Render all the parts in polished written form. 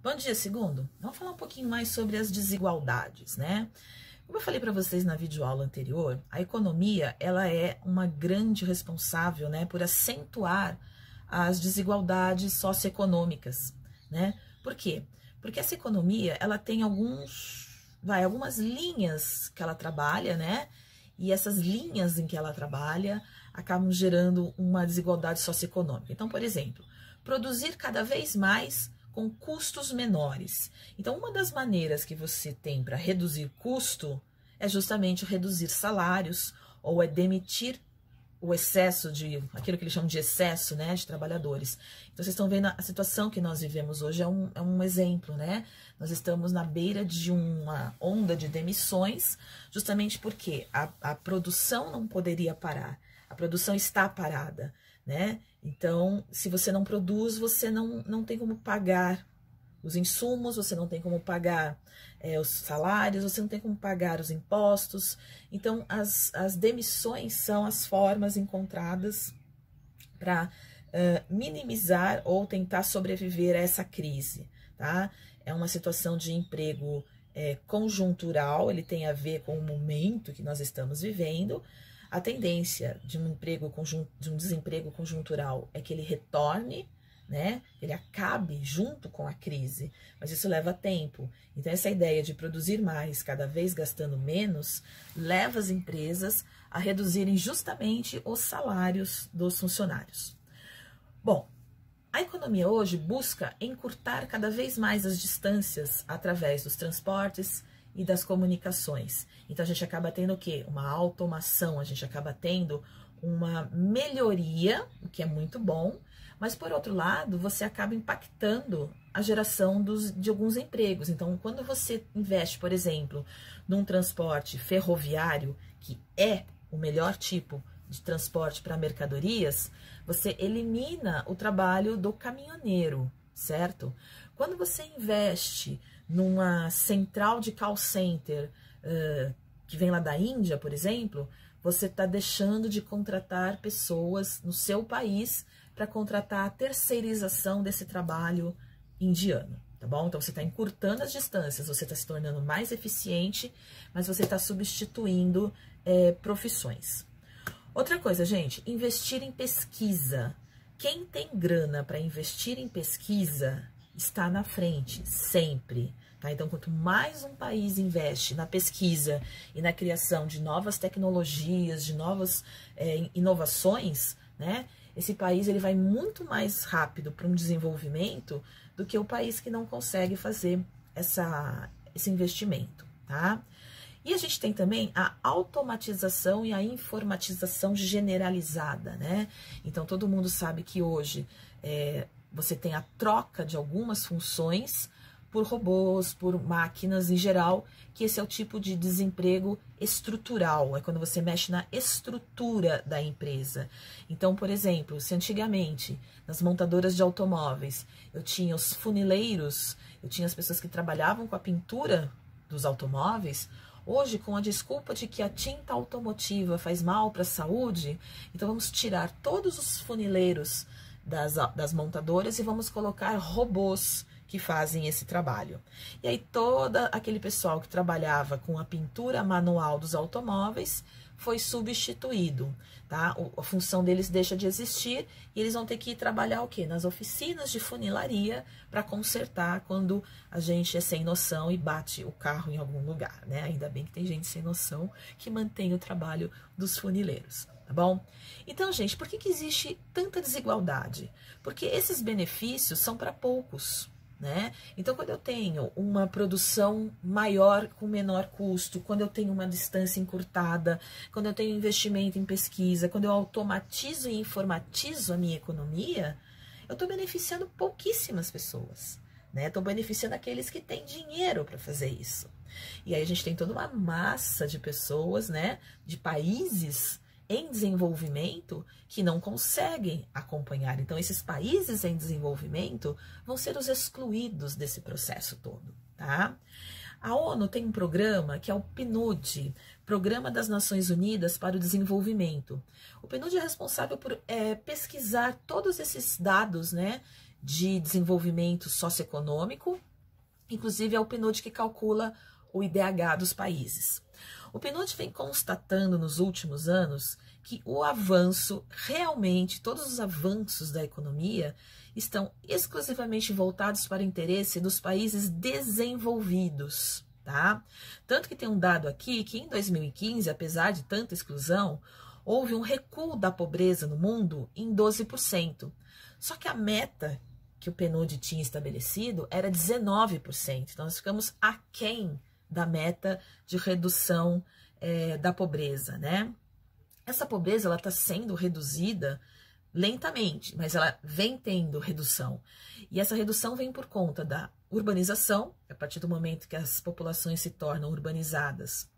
Bom dia, segundo. Vamos falar um pouquinho mais sobre as desigualdades, né? Como eu falei para vocês na videoaula anterior, a economia, ela é uma grande responsável, né, por acentuar as desigualdades socioeconômicas, né? Por quê? Porque essa economia, ela tem algumas linhas que ela trabalha, né? E essas linhas em que ela trabalha acabam gerando uma desigualdade socioeconômica. Então, por exemplo, produzir cada vez mais com custos menores. Então, uma das maneiras que você tem para reduzir custo é justamente reduzir salários ou é demitir o excesso aquilo que eles chamam de excesso, né, de trabalhadores. Então, vocês estão vendo a situação que nós vivemos hoje é um exemplo, né? Nós estamos na beira de uma onda de demissões, justamente porque a produção não poderia parar. A produção está parada, né? Então, se você não produz, você não tem como pagar os insumos, você não tem como pagar os salários, você não tem como pagar os impostos. Então, as demissões são as formas encontradas para minimizar ou tentar sobreviver a essa crise, tá? É uma situação de emprego conjuntural, ele tem a ver com o momento que nós estamos vivendo. A tendência de um desemprego conjuntural é que ele retorne, né? Ele acabe junto com a crise, mas isso leva tempo. Então, essa ideia de produzir mais, cada vez gastando menos, leva as empresas a reduzirem justamente os salários dos funcionários. Bom, a economia hoje busca encurtar cada vez mais as distâncias através dos transportes e das comunicações. Então, a gente acaba tendo o quê? Uma automação, a gente acaba tendo uma melhoria, o que é muito bom, mas, por outro lado, você acaba impactando a geração de alguns empregos. Então, quando você investe, por exemplo, num transporte ferroviário, que é o melhor tipo de transporte para mercadorias, você elimina o trabalho do caminhoneiro, certo? Quando você investe numa central de call center que vem lá da Índia, por exemplo, você está deixando de contratar pessoas no seu país para contratar a terceirização desse trabalho indiano, tá bom? Então, você está encurtando as distâncias, você está se tornando mais eficiente, mas você está substituindo profissões. Outra coisa, gente, investir em pesquisa. Quem tem grana para investir em pesquisa está na frente, sempre. Tá? Então, quanto mais um país investe na pesquisa e na criação de novas tecnologias, de novas inovações, né? Esse país ele vai muito mais rápido para um desenvolvimento do que o país que não consegue fazer esse investimento, tá? E a gente tem também a automatização e a informatização generalizada, né? Então, todo mundo sabe que hoje você tem a troca de algumas funções por robôs, por máquinas em geral, que esse é o tipo de desemprego estrutural, é quando você mexe na estrutura da empresa. Então, por exemplo, se antigamente, nas montadoras de automóveis, eu tinha os funileiros, eu tinha as pessoas que trabalhavam com a pintura dos automóveis, hoje, com a desculpa de que a tinta automotiva faz mal para a saúde, então vamos tirar todos os funileiros das montadoras e vamos colocar robôs que fazem esse trabalho. E aí todo aquele pessoal que trabalhava com a pintura manual dos automóveis foi substituído, tá? A função deles deixa de existir e eles vão ter que ir trabalhar o quê? Nas oficinas de funilaria para consertar quando a gente é sem noção e bate o carro em algum lugar, né? Ainda bem que tem gente sem noção que mantém o trabalho dos funileiros, tá bom? Então, gente, por que existe tanta desigualdade? Porque esses benefícios são para poucos, né? Então, quando eu tenho uma produção maior com menor custo, quando eu tenho uma distância encurtada, quando eu tenho investimento em pesquisa, quando eu automatizo e informatizo a minha economia, eu estou beneficiando pouquíssimas pessoas, né? Estou beneficiando aqueles que têm dinheiro para fazer isso. E aí a gente tem toda uma massa de pessoas, né? De países em desenvolvimento que não conseguem acompanhar. Então, esses países em desenvolvimento vão ser os excluídos desse processo todo, tá? A ONU tem um programa que é o PNUD, Programa das Nações Unidas para o Desenvolvimento. O PNUD é responsável por pesquisar todos esses dados, né, de desenvolvimento socioeconômico, Inclusive é o PNUD que calcula o IDH dos países. O PNUD vem constatando nos últimos anos que o avanço, realmente, todos os avanços da economia estão exclusivamente voltados para o interesse dos países desenvolvidos, tá? Tanto que tem um dado aqui que em 2015, apesar de tanta exclusão, houve um recuo da pobreza no mundo em 12%. Só que a meta que o PNUD tinha estabelecido era 19%. Então, nós ficamos aquém da meta de redução da pobreza, né? Essa pobreza ela está sendo reduzida lentamente, mas ela vem tendo redução. E essa redução vem por conta da urbanização. A partir do momento que as populações se tornam urbanizadas,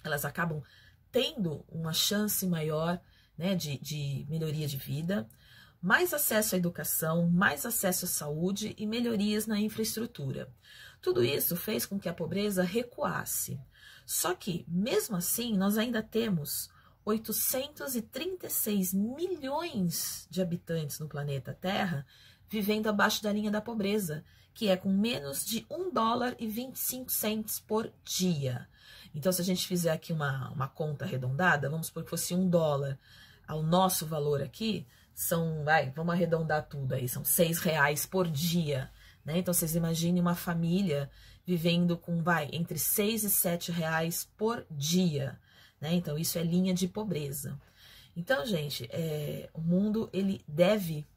elas acabam tendo uma chance maior, né, de melhoria de vida, mais acesso à educação, mais acesso à saúde e melhorias na infraestrutura. Tudo isso fez com que a pobreza recuasse. Só que, mesmo assim, nós ainda temos 836 milhões de habitantes no planeta Terra vivendo abaixo da linha da pobreza, que é com menos de $1,25 por dia. Então, se a gente fizer aqui uma conta arredondada, vamos supor que fosse $1 ao nosso valor aqui, vamos arredondar tudo aí, são R$6 por dia, né? Então, vocês imaginem uma família vivendo com, entre R$6 e R$7 por dia, né? Então, isso é linha de pobreza. Então, gente, o mundo, ele deve,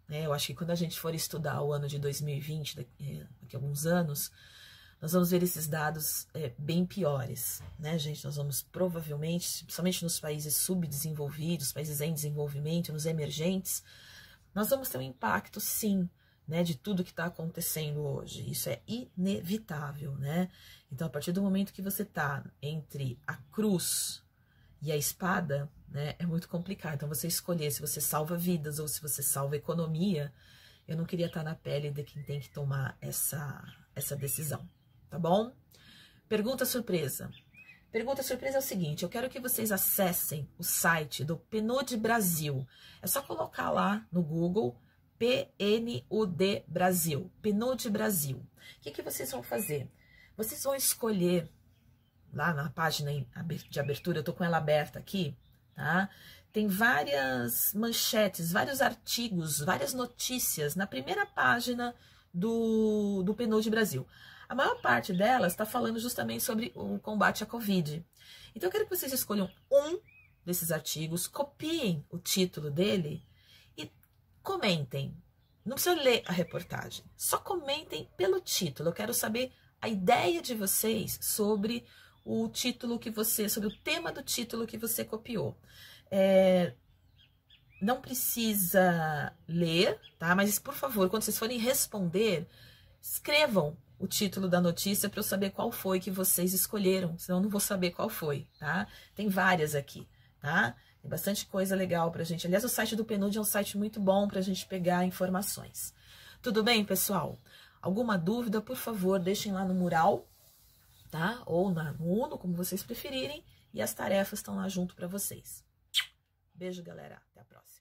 né? Eu acho que quando a gente for estudar o ano de 2020, daqui a alguns anos, nós vamos ver esses dados bem piores, né, gente? Nós vamos provavelmente, principalmente nos países subdesenvolvidos, países em desenvolvimento, nos emergentes, nós vamos ter um impacto, sim, né, de tudo que está acontecendo hoje. Isso é inevitável, né? Então, a partir do momento que você está entre a cruz e a espada, né, é muito complicado. Então, você escolher se você salva vidas ou se você salva economia, eu não queria estar na pele de quem tem que tomar essa decisão. Tá bom? Pergunta surpresa. Pergunta surpresa é o seguinte, eu quero que vocês acessem o site do PNUD Brasil. É só colocar lá no Google PNUD Brasil, PNUD Brasil. O que vocês vão fazer? Vocês vão escolher, lá na página de abertura, eu tô com ela aberta aqui, tá? Tem várias manchetes, vários artigos, várias notícias na primeira página do PNUD Brasil. A maior parte delas está falando justamente sobre o combate à Covid. Então, eu quero que vocês escolham um desses artigos, copiem o título dele e comentem. Não precisa ler a reportagem, só comentem pelo título. Eu quero saber a ideia de vocês sobre o título sobre o tema do título que você copiou. Não precisa ler, tá? Mas, por favor, quando vocês forem responder, escrevam o título da notícia para eu saber qual foi que vocês escolheram, senão eu não vou saber qual foi, tá? Tem várias aqui, tá? Tem bastante coisa legal pra gente. Aliás, o site do PNUD é um site muito bom pra gente pegar informações. Tudo bem, pessoal? Alguma dúvida, por favor, deixem lá no mural, tá? Ou no Uno, como vocês preferirem, e as tarefas estão lá junto pra vocês. Beijo, galera. Até a próxima.